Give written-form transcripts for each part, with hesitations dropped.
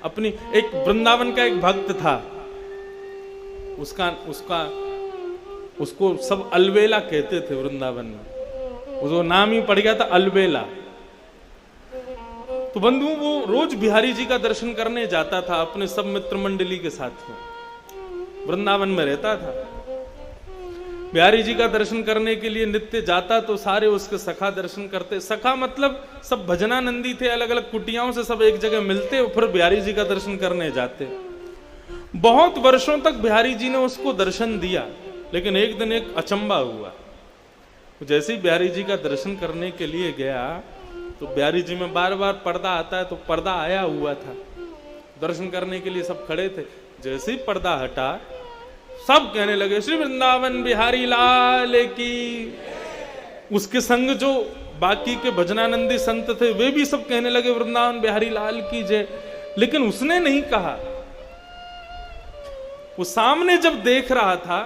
अपनी एक वृंदावन का एक भक्त था, उसको सब अलबेला कहते थे वृंदावन में, उसको नाम ही पड़ गया था अलबेला। तो बंधु वो रोज बिहारी जी का दर्शन करने जाता था अपने सब मित्र मंडली के साथ में, वृंदावन में रहता था। बिहारी जी का दर्शन करने के लिए नित्य जाता तो सारे उसके सखा दर्शन करते। सखा मतलब सब भजनानंदी थे, अलग अलग कुटियाओं से सब एक जगह मिलते और फिर बिहारी जी का दर्शन करने जाते। बहुत वर्षों तक बिहारी जी ने उसको दर्शन दिया, लेकिन एक दिन एक अचंबा हुआ। जैसे ही बिहारी जी का दर्शन करने के लिए गया तो बिहारी जी में बार बार पर्दा आता है, तो पर्दा आया हुआ था, दर्शन करने के लिए सब खड़े थे। जैसे ही पर्दा हटा सब कहने लगे श्री वृंदावन बिहारी लाल की। उसके संग जो बाकी के भजनानंदी संत थे वे भी सब कहने लगे वृंदावन बिहारी लाल की जय, लेकिन उसने नहीं कहा। वो सामने जब देख रहा था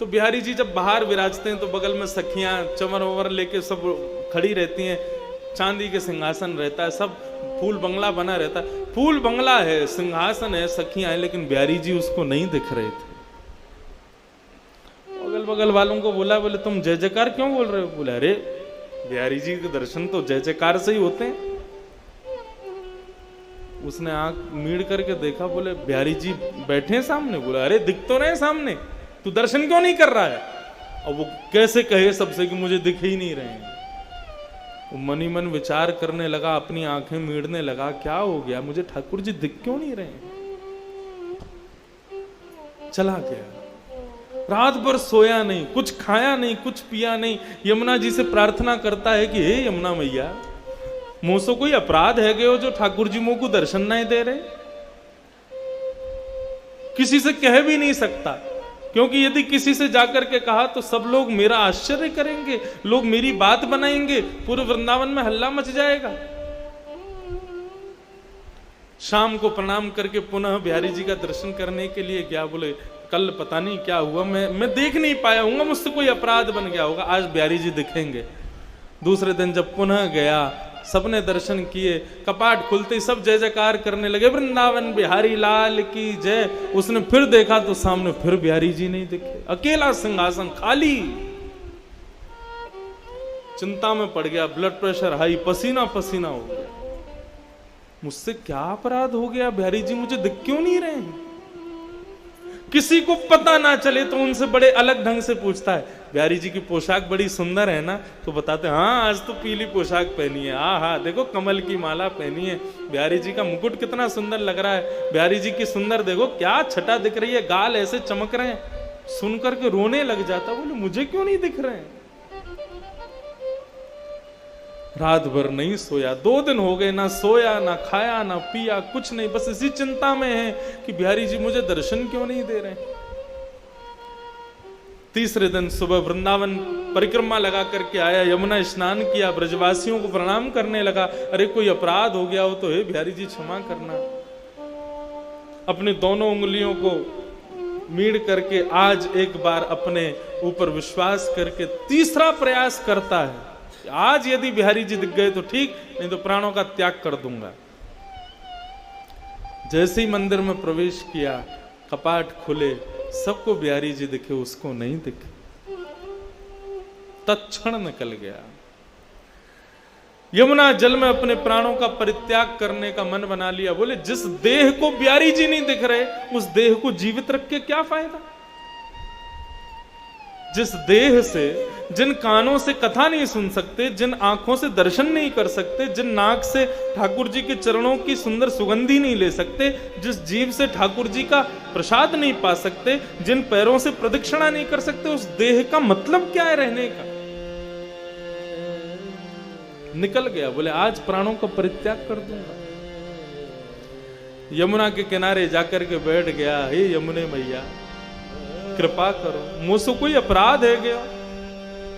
तो बिहारी जी जब बाहर विराजते हैं तो बगल में सखियां चमर वमर लेके सब खड़ी रहती हैं, चांदी के सिंहासन रहता है, सब फूल बंगला बना रहता है। फूल बंगला है, सिंहासन है, सखियां हैं, लेकिन बिहारी जी उसको नहीं दिख रहे थे। अगल बगल वालों को बोला, बोले तुम जय जयकार क्यों बोल रहे हो? बोले अरे बिहारी जी के दर्शन तो जय जयकार से ही होते हैं। उसने आंख मीड़ करके देखा, बोले बिहारी जी बैठे हैं सामने। बोला अरे दिख तो रहे सामने, तू दर्शन क्यों नहीं कर रहा है? और वो कैसे कहे सबसे कि मुझे दिख ही नहीं रहे हैं। वो मनी मन विचार करने लगा, अपनी आंखें मीड़ने लगा, क्या हो गया, मुझे ठाकुर जी दिख क्यों नहीं रहे हैं? चला गया, रात भर सोया नहीं, कुछ खाया नहीं, कुछ पिया नहीं। यमुना जी से प्रार्थना करता है कि हे यमुना मैया, मुझसे कोई अपराध है गयो जो ठाकुर जी मुझको दर्शन नहीं दे रहे? किसी से कह भी नहीं सकता, क्योंकि यदि किसी से जाकर के कहा तो सब लोग मेरा आश्चर्य करेंगे, लोग मेरी बात बनाएंगे, पूरे वृंदावन में हल्ला मच जाएगा। शाम को प्रणाम करके पुनः बिहारी जी का दर्शन करने के लिए गया। बोले कल पता नहीं क्या हुआ, मैं देख नहीं पाया हूँ, मुझसे कोई अपराध बन गया होगा, आज बिहारी जी दिखेंगे। दूसरे दिन जब पुनः गया, सबने दर्शन किए, कपाट खुलते ही सब जय जयकार करने लगे, वृंदावन बिहारी लाल की जय। उसने फिर देखा तो सामने फिर बिहारी जी नहीं दिखे, अकेला सिंहासन खाली। चिंता में पड़ गया, ब्लड प्रेशर हाई, पसीना पसीना हो गया। मुझसे क्या अपराध हो गया, बिहारी जी मुझे दिख क्यों नहीं रहे हैं? किसी को पता ना चले तो उनसे बड़े अलग ढंग से पूछता है, बिहारी जी की पोशाक बड़ी सुंदर है ना? तो बताते हैं हाँ आज तो पीली पोशाक पहनी है, हाँ देखो कमल की माला पहनी है, बिहारी जी का मुकुट कितना सुंदर लग रहा है, बिहारी जी की सुंदर देखो क्या छटा दिख रही है, गाल ऐसे चमक रहे हैं। सुन करके रोने लग जाता, बोले मुझे क्यों नहीं दिख रहे हैं? रात भर नहीं सोया, 2 दिन हो गए, ना सोया ना खाया ना पिया, कुछ नहीं, बस इसी चिंता में है कि बिहारी जी मुझे दर्शन क्यों नहीं दे रहे। तीसरे दिन सुबह वृंदावन परिक्रमा लगा करके आया, यमुना स्नान किया, ब्रजवासियों को प्रणाम करने लगा। अरे कोई अपराध हो गया हो तो हे बिहारी जी क्षमा करना। अपनी दोनों उंगलियों को मीड़ करके आज एक बार अपने ऊपर विश्वास करके तीसरा प्रयास करता है, आज यदि बिहारी जी दिख गए तो ठीक, नहीं तो प्राणों का त्याग कर दूंगा। जैसे ही मंदिर में प्रवेश किया, कपाट खुले, सबको बिहारी जी दिखे, उसको नहीं दिखे। तत्क्षण निकल गया। यमुना जल में अपने प्राणों का परित्याग करने का मन बना लिया। बोले जिस देह को बिहारी जी नहीं दिख रहे, उस देह को जीवित रख के क्या फायदा? जिस देह से, जिन कानों से कथा नहीं सुन सकते, जिन आंखों से दर्शन नहीं कर सकते, जिन नाक से ठाकुर जी के चरणों की सुंदर सुगंधी नहीं ले सकते, जिस जीभ से ठाकुर जी का प्रसाद नहीं पा सकते, जिन पैरों से प्रदक्षिणा नहीं कर सकते, उस देह का मतलब क्या है रहने का? निकल गया। बोले आज प्राणों का परित्याग कर दूंगा। यमुना के किनारे जाकर के बैठ गया। हे यमुने मैया कृपा करो, मुझसे कोई अपराध है गया?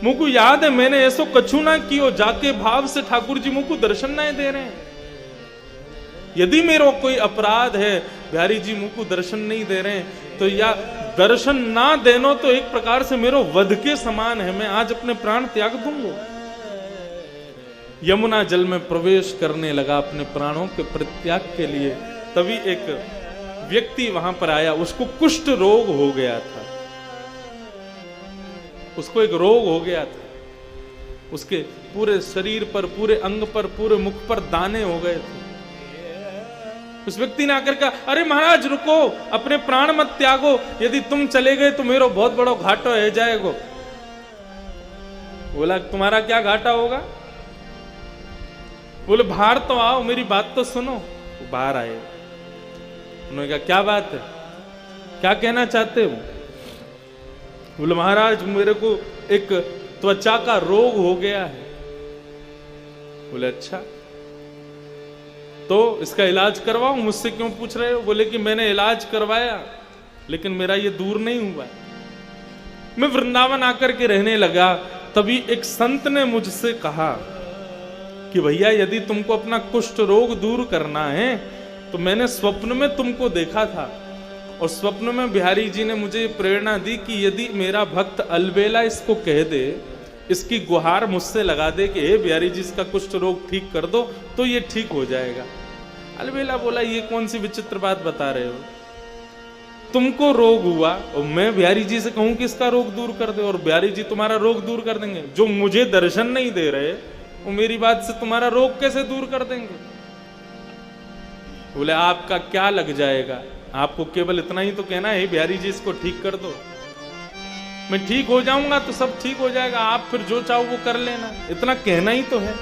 मुझको याद है मैंने ऐसो कछु ना कियो, जाके भाव से ठाकुर जी मुझको दर्शन नहीं दे रहे हैं। यदि मेरा कोई अपराध है, बिहारी जी मुझको दर्शन नहीं दे रहे हैं, तो या दर्शन ना देनो तो एक प्रकार से मेरा वध के समान है, मैं आज अपने प्राण त्याग दूंगा। यमुना जल में प्रवेश करने लगा अपने प्राणों के परित्याग के लिए। तभी एक व्यक्ति वहां पर आया, उसको कुष्ठ रोग हो गया था, उसको एक रोग हो गया था, उसके पूरे शरीर पर, पूरे अंग पर, पूरे मुख पर दाने हो गए थे। उस व्यक्ति ने आकर कहा, अरे महाराज रुको, अपने प्राण मत त्यागो, यदि तुम चले गए तो मेरा बहुत बड़ा घाटा हो जाएगा। बोला तुम्हारा क्या घाटा होगा? बोले बाहर तो आओ, मेरी बात तो सुनो। वो बाहर आए, उन्होंने कहा क्या बात है, क्या कहना चाहते हो? बोले महाराज मेरे को एक त्वचा का रोग हो गया है। बोले अच्छा, तो इसका इलाज करवाओ, मुझसे क्यों पूछ रहे हो? बोले कि मैंने इलाज करवाया लेकिन मेरा ये दूर नहीं हुआ। मैं वृंदावन आकर के रहने लगा, तभी एक संत ने मुझसे कहा कि भैया यदि तुमको अपना कुष्ठ रोग दूर करना है तो मैंने स्वप्न में तुमको देखा था, और स्वप्न में बिहारी जी ने मुझे प्रेरणा दी कि यदि मेरा भक्त अलबेला इसको कह दे, इसकी गुहार मुझसे लगा दे कि हे बिहारी जी इसका कुष्ठ रोग ठीक कर दो, तो ये ठीक हो जाएगा। अलबेला बोला ये कौन सी विचित्र बात बता रहे हो, तुमको रोग हुआ और मैं बिहारी जी से कहूं कि इसका रोग दूर कर दे, और बिहारी जी तुम्हारा रोग दूर कर देंगे? जो मुझे दर्शन नहीं दे रहे वो मेरी बात से तुम्हारा रोग कैसे दूर कर देंगे? बोले आपका क्या लग जाएगा, आपको केवल इतना ही तो कहना है बिहारी जी इसको ठीक कर दो, मैं ठीक हो जाऊंगा तो सब ठीक हो जाएगा, आप फिर जो चाहो वो कर लेना, इतना कहना ही तो है।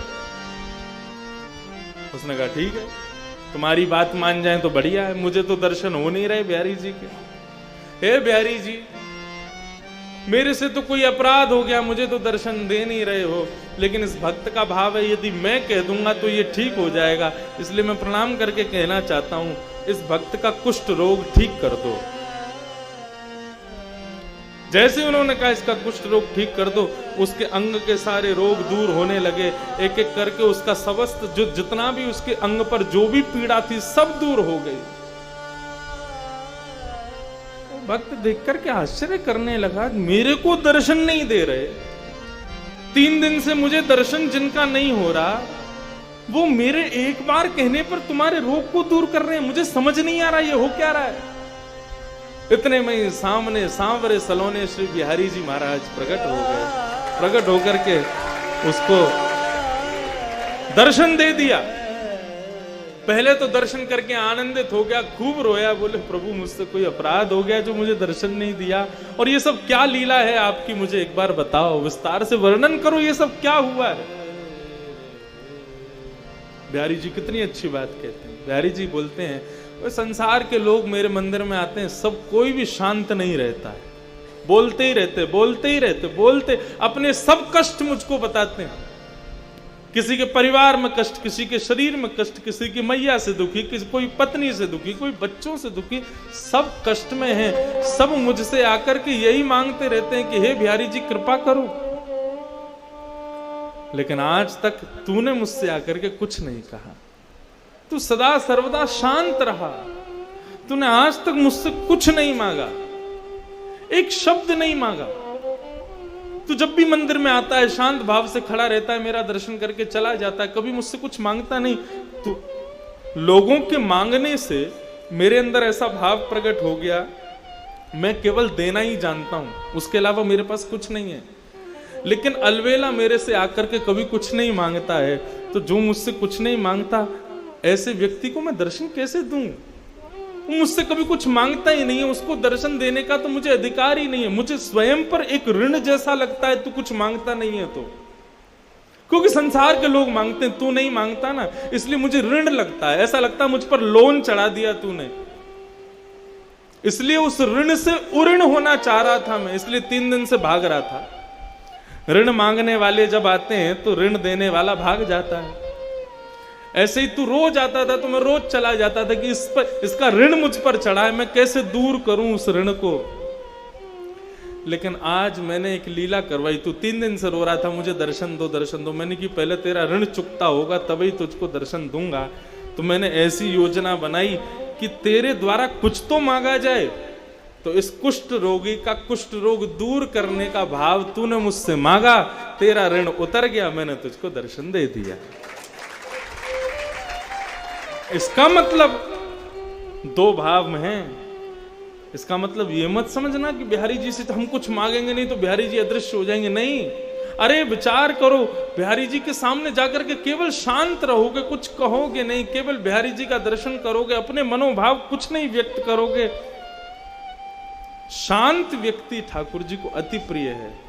उसने कहा ठीक है, तुम्हारी बात मान जाए तो बढ़िया है, मुझे तो दर्शन हो नहीं रहे बिहारी जी के। हे बिहारी जी मेरे से तो कोई अपराध हो गया, मुझे तो दर्शन दे नहीं रहे हो, लेकिन इस भक्त का भाव है यदि मैं कह दूंगा तो ये ठीक हो जाएगा, इसलिए मैं प्रणाम करके कहना चाहता हूं इस भक्त का कुष्ठ रोग ठीक कर दो। जैसे उन्होंने कहा इसका कुष्ठ रोग ठीक कर दो, उसके अंग के सारे रोग दूर होने लगे, एक एक करके उसका समस्त जो जितना भी उसके अंग पर जो भी पीड़ा थी सब दूर हो गई। भक्त देख करके आश्चर्य करने लगा, मेरे को दर्शन नहीं दे रहे, 3 दिन से मुझे दर्शन जिनका नहीं हो रहा, वो मेरे एक बार कहने पर तुम्हारे रोग को दूर कर रहे हैं, मुझे समझ नहीं आ रहा ये हो क्या रहा है। इतने में सामने सांवरे सलोने श्री बिहारी जी महाराज प्रकट हो गए, प्रकट होकर के उसको दर्शन दे दिया। पहले तो दर्शन करके आनंदित हो गया, खूब रोया, बोले प्रभु मुझसे कोई अपराध हो गया जो मुझे दर्शन नहीं दिया, और ये सब क्या लीला है आपकी, मुझे एक बार बताओ, विस्तार से वर्णन करो, ये सब क्या हुआ है। बिहारी जी कितनी अच्छी बात कहते हैं। बिहारी जी बोलते हैं संसार के लोग मेरे मंदिर में आते हैं, सब कोई भी शांत नहीं रहता है, बोलते ही रहते, बोलते ही रहते, बोलते अपने सब कष्ट मुझको बताते हैं, किसी के परिवार में कष्ट, किसी के शरीर में कष्ट, किसी की मैया से दुखी, किसी कोई पत्नी से दुखी, कोई बच्चों से दुखी, सब कष्ट में हैं, सब मुझसे आकर के यही मांगते रहते हैं कि हे बिहारी जी कृपा करो, लेकिन आज तक तूने मुझसे आकर के कुछ नहीं कहा, तू सदा सर्वदा शांत रहा, तूने आज तक मुझसे कुछ नहीं मांगा, एक शब्द नहीं मांगा, तू जब भी मंदिर में आता है शांत भाव से खड़ा रहता है, मेरा दर्शन करके चला जाता है, कभी मुझसे कुछ मांगता नहीं। तू लोगों के मांगने से मेरे अंदर ऐसा भाव प्रकट हो गया, मैं केवल देना ही जानता हूं, उसके अलावा मेरे पास कुछ नहीं है। लेकिन अलवेला मेरे से आकर के कभी कुछ नहीं मांगता है, तो जो मुझसे कुछ नहीं मांगता ऐसे व्यक्ति को मैं दर्शन कैसे दूं? वो मुझसे कभी कुछ मांगता ही नहीं है, उसको दर्शन देने का तो मुझे अधिकार ही नहीं है, मुझे स्वयं पर एक ऋण जैसा लगता है तू कुछ मांगता नहीं है तो, क्योंकि संसार के लोग मांगते हैं, तू नहीं मांगता ना, इसलिए मुझे ऋण लगता है, ऐसा लगता है मुझ पर लोन चढ़ा दिया तूने, इसलिए उस ऋण से उऋण होना चाह रहा था मैं, इसलिए 3 दिन से भाग रहा था। ऋण मांगने वाले जब आते हैं तो ऋण देने वाला भाग जाता है, ऐसे ही तू रोज आता था तो मैं रोज चला जाता था कि इसका ऋण मुझ पर चढ़ा है, मैं कैसे दूर करूं उस ऋण को। लेकिन आज मैंने एक लीला करवाई, तू 3 दिन से रो रहा था मुझे दर्शन दो दर्शन दो, मैंने कि पहले तेरा ऋण चुकता होगा तभी तुझको दर्शन दूंगा। तो मैंने ऐसी योजना बनाई कि तेरे द्वारा कुछ तो मांगा जाए, तो इस कुष्ठ रोगी का कुष्ठ रोग दूर करने का भाव तूने मुझसे मांगा, तेरा ऋण उतर गया, मैंने तुझको दर्शन दे दिया। इसका मतलब दो भाव में हैं। इसका मतलब ये मत समझना कि बिहारी जी से तो हम कुछ मांगेंगे नहीं तो बिहारी जी अदृश्य हो जाएंगे, नहीं। अरे विचार करो, बिहारी जी के सामने जाकर के केवल शांत रहोगे, कुछ कहोगे नहीं, केवल बिहारी जी का दर्शन करोगे, अपने मनोभाव कुछ नहीं व्यक्त करोगे। शांत व्यक्ति ठाकुर जी को अति प्रिय है।